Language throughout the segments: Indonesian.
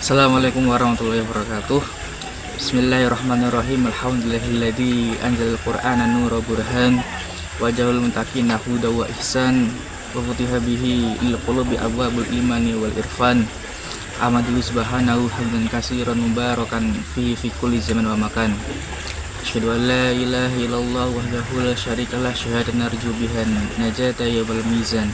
Assalamualaikum warahmatullahi wabarakatuh. Bismillahirrahmanirrahim. Alhamdulillahilladzi anzalal qur'ana nura burhan wa ja'alal muttaqina huda wa ihsan wa futiha bihi lil qulubi abwabul imani wal irfan. Ahmadu subhanahu hamdan katsiran mubarakan fi kulli zaman wa makan. Asyhadu an la ilaha illallah wahdahu la syarikalah syahadatan narju bihan najata yaumil mizan.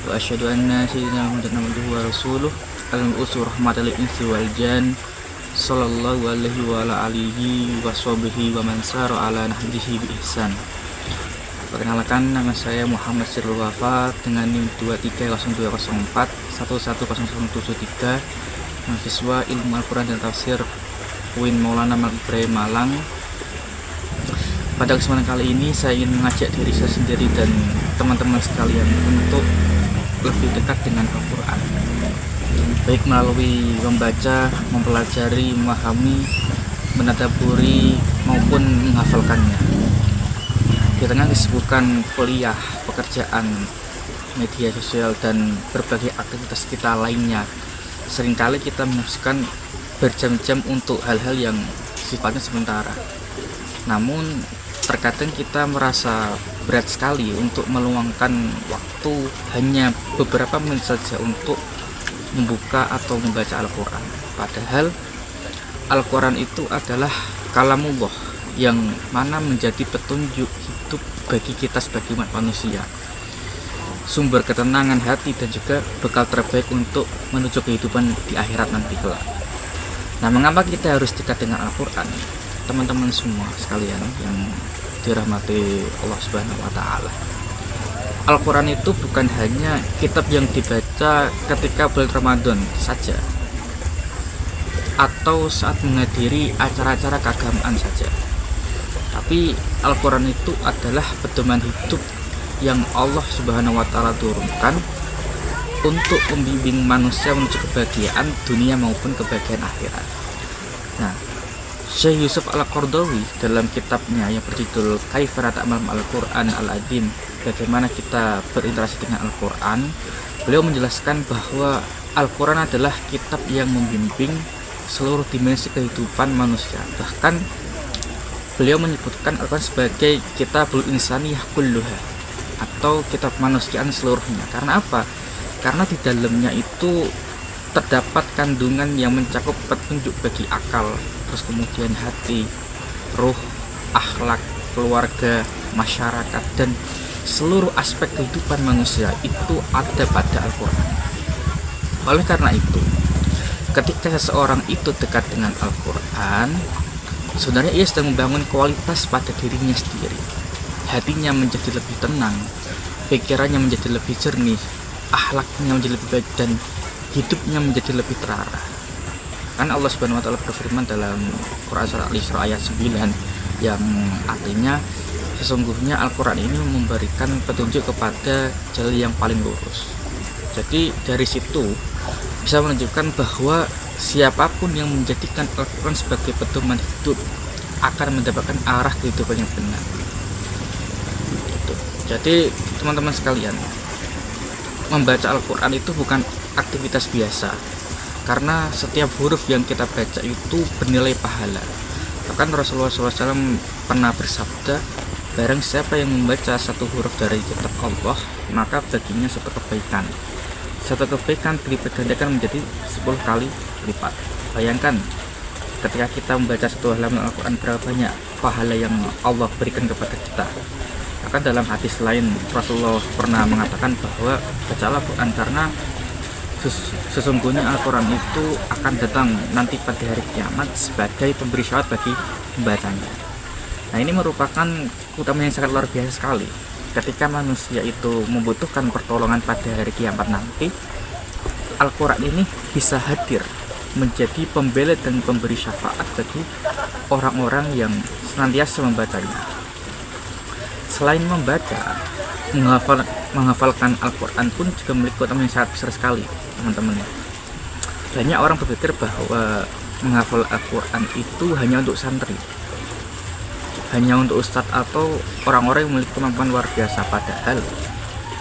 Wa asyhadu anna sayyidina Muhammadan abduhu wa rasuluh al-usur rahmatan lil insi wal jan sallallahu alaihi wa ala alihi wa sahbihi wa man sara ala nahjihi bi ihsan. Perkenalkan, nama saya Muhammad Sirul Wafa dengan NIM 230204 110073, mahasiswa Ilmu Al-Quran dan Tafsir UIN Maulana Malik Ibrahim Malang. Pada kesempatan kali ini saya ingin mengajak diri saya sendiri dan teman-teman sekalian untuk lebih dekat dengan Al-Quran, baik melalui membaca, mempelajari, memahami, menadaburi maupun menghafalkannya. Di tengah kesibukan kuliah, pekerjaan, media sosial, dan berbagai aktivitas kita lainnya, seringkali kita menghabiskan berjam-jam untuk hal-hal yang sifatnya sementara. Namun terkadang kita merasa berat sekali untuk meluangkan waktu hanya beberapa menit saja untuk membuka atau membaca Al-Quran. Padahal Al-Quran itu adalah kalamullah yang mana menjadi petunjuk hidup bagi kita sebagai umat manusia, sumber ketenangan hati dan juga bekal terbaik untuk menuju kehidupan di akhirat nanti kelak. Nah, mengapa kita harus dekat dengan Al-Quran, teman-teman semua sekalian yang dirahmati Allah Subhanahu wa Ta'ala? Al-Quran itu bukan hanya kitab yang dibaca ketika bulan Ramadan saja atau saat menghadiri acara-acara keagamaan saja, tapi Al-Quran itu adalah pedoman hidup yang Allah Subhanahu wa Ta'ala turunkan untuk membimbing manusia menuju kebahagiaan dunia maupun kebahagiaan akhirat. Nah, Syekh Yusuf Al-Qaradawi dalam kitabnya yang berjudul Kaifa Nata'ammal Al-Quran Al-Adim, bagaimana kita berinteraksi dengan Al-Quran, beliau menjelaskan bahwa Al-Quran adalah kitab yang membimbing seluruh dimensi kehidupan manusia. Bahkan beliau menyebutkan Al-Quran sebagai kitabul insaniyah kulluha, atau kitab kemanusiaan seluruhnya. Karena apa? Karena di dalamnya itu terdapat kandungan yang mencakup petunjuk bagi akal, terus kemudian hati, ruh, akhlak, keluarga, masyarakat, dan seluruh aspek kehidupan manusia itu ada pada Al-Quran. Oleh karena itu, ketika seseorang itu dekat dengan Al-Quran, sebenarnya ia sedang membangun kualitas pada dirinya sendiri. Hatinya menjadi lebih tenang, pikirannya menjadi lebih jernih, akhlaknya menjadi lebih baik, dan hidupnya menjadi lebih terarah. Kan Allah Subhanahu wa Ta'ala berfirman dalam Quran surah Al-Isra ayat 9 yang artinya sesungguhnya Al-Quran ini memberikan petunjuk kepada jalan yang paling lurus. Jadi dari situ bisa menunjukkan bahwa siapapun yang menjadikan Al-Quran sebagai pedoman hidup akan mendapatkan arah kehidupan yang benar. Jadi teman-teman sekalian, membaca Al-Quran itu bukan aktivitas biasa, karena setiap huruf yang kita baca itu bernilai pahala. Bahkan Rasulullah SAW pernah bersabda, barang siapa yang membaca satu huruf dari kitab Allah, maka baginya satu kebaikan. Satu kebaikan dilipat gandakan menjadi 10 kali lipat. Bayangkan, ketika kita membaca satu halaman Al-Quran, berapa banyak pahala yang Allah berikan kepada kita. Bahkan dalam hadis lain Rasulullah pernah mengatakan bahwa bacalah Al-Quran karena sesungguhnya Al-Quran itu akan datang nanti pada hari kiamat sebagai pemberi syafaat bagi pembacanya. Nah, ini merupakan keutamaan yang sangat luar biasa sekali. Ketika manusia itu membutuhkan pertolongan pada hari kiamat nanti, Al-Quran ini bisa hadir menjadi pembela dan pemberi syafaat bagi orang-orang yang senantiasa membacanya. Selain membaca, menghafalkan Al-Quran pun juga memiliki keutamaan yang sangat besar sekali, teman-teman. Banyak orang berpikir bahwa menghafal Al-Quran itu hanya untuk santri, hanya untuk ustadz atau orang-orang yang memiliki kemampuan luar biasa. Padahal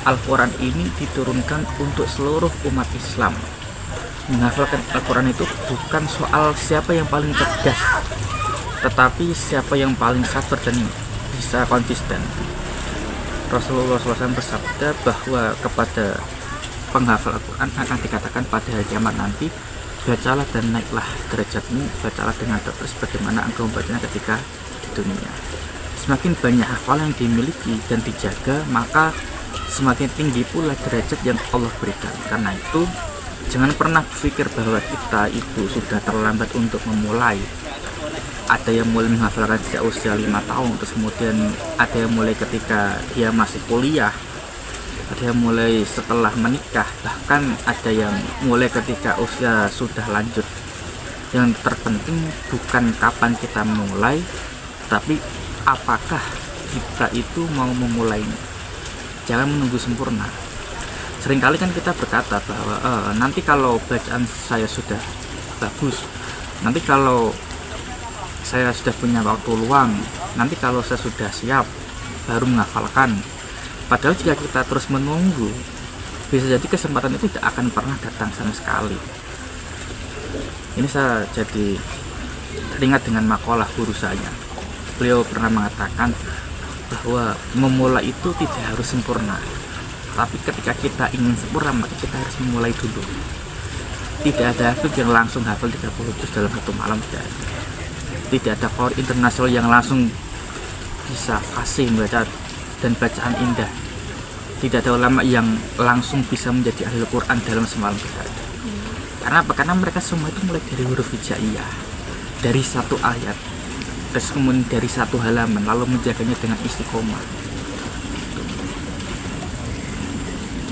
Al-Quran ini diturunkan untuk seluruh umat Islam, menghafalkan Al-Quran itu bukan soal siapa yang paling cerdas, tetapi siapa yang paling sabar dan bisa konsisten. Rasulullah SAW bersabda bahwa kepada penghafal Al-Quran akan dikatakan pada hari kiamat nanti, bacalah dan naiklah derajatmu, bacalah dengan terus bagaimana engkau membacanya ketika di dunia. Semakin banyak hafalan yang dimiliki dan dijaga, maka semakin tinggi pula derajat yang Allah berikan. Karena itu jangan pernah berpikir bahwa kita itu sudah terlambat untuk memulai. Ada yang mulai menghafalkan sejak usia 5 tahun, terus kemudian ada yang mulai ketika dia masih kuliah, ada yang mulai setelah menikah, bahkan ada yang mulai ketika usia sudah lanjut. Yang terpenting bukan kapan kita mulai, tapi apakah kita itu mau memulainya. Jangan menunggu sempurna. Seringkali kan kita berkata bahwa nanti kalau bacaan saya sudah bagus, nanti kalau saya sudah punya waktu luang, nanti kalau saya sudah siap baru menghafalkan. Padahal jika kita terus menunggu, bisa jadi kesempatan itu tidak akan pernah datang sama sekali. Ini saya jadi teringat dengan makalah guru saya. Beliau pernah mengatakan bahwa memulai itu tidak harus sempurna, tapi ketika kita ingin sempurna maka kita harus memulai dulu. Tidak ada hafid yang langsung hafal 30 juz dalam satu malam, tidak ada. Tidak ada qori internasional yang langsung bisa fasih membaca dan bacaan indah. Tidak ada ulama yang langsung bisa menjadi ahli Quran dalam semalam, tidak ada. Karena apa? Karena mereka semua itu mulai dari huruf hijaiyah, dari satu ayat, terus kemudian dari satu halaman, lalu menjaganya dengan istiqomah.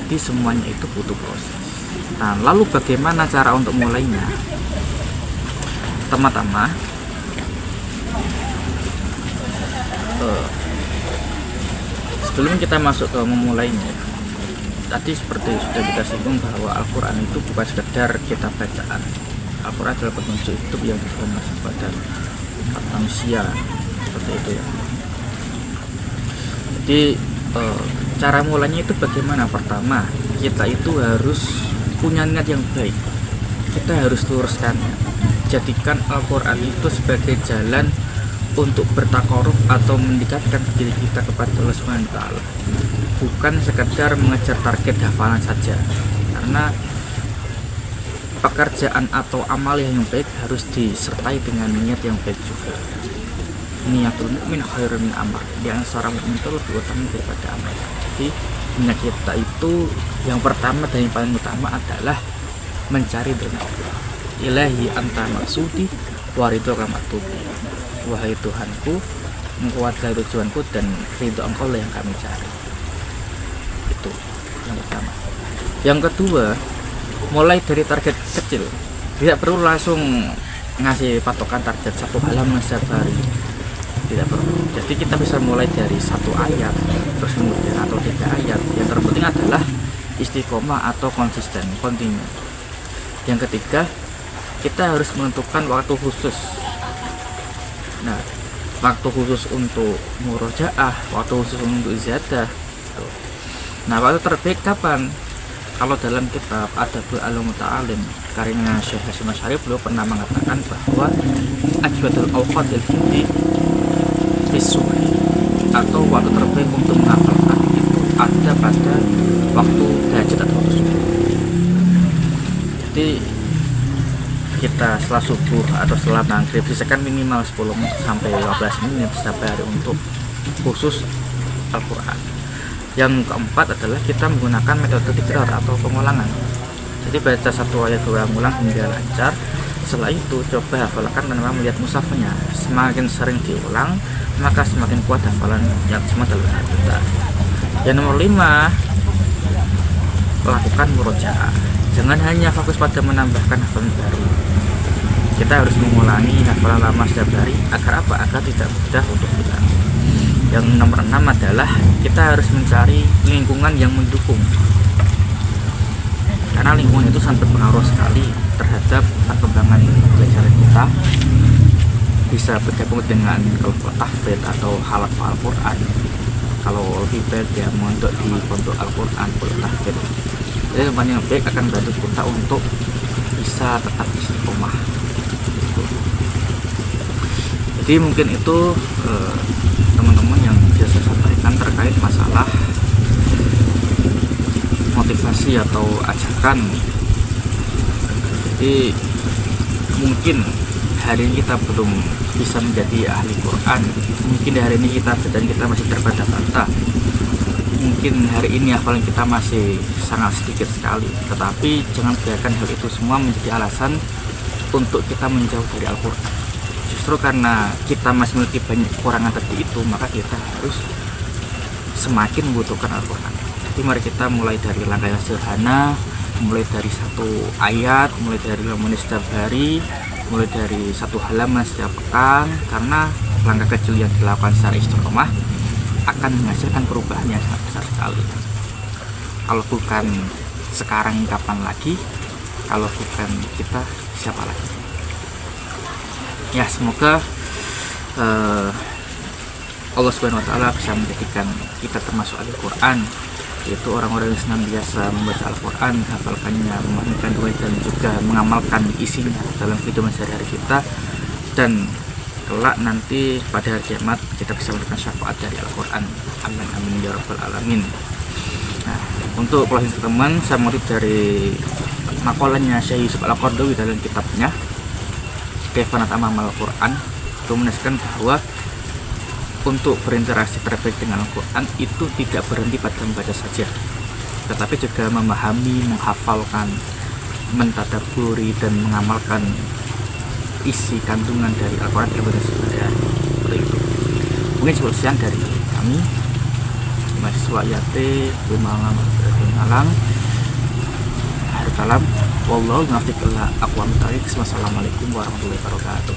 Jadi semuanya itu butuh proses. Nah, lalu bagaimana cara untuk mulainya? Pertama-tama, sebelum kita masuk ke memulainya, tadi seperti sudah kita singgung bahwa Al-Quran itu bukan sekedar kita bacaan. Al-Quran adalah petunjuk hidup yang Tuhan masuk pada manusia, seperti itu ya. Jadi cara mulainya itu bagaimana? Pertama, kita itu harus punya niat yang baik. Kita harus luruskannya. Jadikan Al-Quran itu sebagai jalan untuk bertakarub atau mendekatkan diri kita kepada Allah Subhanahu wa Ta'ala, bukan sekedar mengejar target hafalan saja. Karena pekerjaan atau amal yang baik harus disertai dengan niat yang baik juga. Niatul mukmin khairun min amal. Yang seorang mukmin itu lebih utama daripada amal. Jadi niat kita itu yang pertama dan yang paling utama adalah mencari ridha Allah. Ilahi anta maksudi wa ridhoka matubi. Wahai Tuhanku, engkau adalah tujuanku dan ridho engkau lah yang kami cari. Itu yang pertama. Yang kedua, mulai dari target kecil. Tidak perlu langsung ngasih patokan target satu halaman setiap hari. Tidak perlu. Jadi kita bisa mulai dari satu ayat, terus kemudian atau 3 ayat. Yang terpenting adalah istiqomah atau konsisten, continue. Yang ketiga, kita harus menentukan waktu khusus. Nah, waktu khusus untuk murojaah, waktu khusus untuk izadah. Nah, waktu terbaik kapan? Kalau dalam kitab Adabul Alim Muta'alim karya Syekh Hasyim Asy'ari, beliau pernah mengatakan bahwa ajwadul awqatil hindi fisuhi, atau waktu terbaik untuk menghafalkan itu ada pada waktu tahajud atau waktu subuh. Jadi kita setelah subuh atau setelah maghrib sisakan minimal 10 sampai 15 menit setiap hari untuk khusus Al-Quran. Yang keempat adalah kita menggunakan metode tikrar atau pengulangan. Jadi baca satu ayat berulang-ulang hingga lancar. Setelah itu coba hafalkan tanpa melihat mushafnya. Semakin sering diulang maka semakin kuat hafalan yang semua dalam benak kita. Yang nomor 5, lakukan murojaah. Jangan hanya fokus pada menambahkan hafalan baru. Kita harus mengulangi hafalan lama setiap hari agar apa? Agar tidak mudah untuk hilang. Yang nomor 6 adalah kita harus mencari lingkungan yang mendukung. Karena lingkungan itu sangat berpengaruh sekali terhadap perkembangan belajar kita. Bisa bergabung dengan kelompok tahfidz atau hafal Al-Quran. Kalau lebih baik ya mondok di pondok Al-Quran, pondok tahfidz. Jadi teman yang baik akan bantu kita untuk bisa tetap istiqomah. Jadi mungkin itu teman-teman yang bisa saya sampaikan terkait masalah motivasi atau ajakan. Jadi mungkin hari ini kita belum bisa menjadi ahli Quran, mungkin hari ini kita masih terbata-bata, mungkin hari ini hafalan kita masih sangat sedikit sekali, tetapi jangan biarkan hal itu semua menjadi alasan untuk kita menjauh dari Al-Quran. Justru karena kita masih memiliki banyak kekurangan tadi itu, maka kita harus semakin membutuhkan Al-Quran. Jadi mari kita mulai dari langkah yang sederhana, mulai dari satu ayat, mulai dari 5 menit setiap hari, mulai dari satu halaman setiap pekan, karena langkah kecil yang dilakukan secara istiqomah akan menghasilkan perubahan yang sangat besar sekali. Kalau bukan sekarang, kapan lagi? Kalau bukan kita, siapa lagi? Ya, semoga Allah Subhanahu wa Ta'ala bisa menjadikan kita termasuk ahli Quran, yaitu orang-orang yang senantiasa membaca Al-Quran, hafalkannya, memahamikan dan juga mengamalkan isinya dalam kehidupan sehari-hari kita, dan kelak nanti pada hari kiamat kita bisa mendapatkan syafaat dari Al-Quran. Amin amin ya rabbal alamin. Nah, untuk closing teman, saya mengutip dari makalahnya Syekh Yusuf Al-Qaradawi dalam kitabnya Kaifa Nata'ammal Al-Quran, itu menegaskan bahwa untuk berinteraksi terbaik dengan Al-Quran itu tidak berhenti pada membaca saja, tetapi juga memahami, menghafalkan, mentadabburi, dan mengamalkan isi kandungan dari Al-Quran dalam bahasa sehari-hari. Seperti itu. Mungkin sekian dari kami, mahasiswa IAT Malang. Wallahu muwaffiq ila aqwamit thoriq. Wassalamualaikum warahmatullahi wabarakatuh.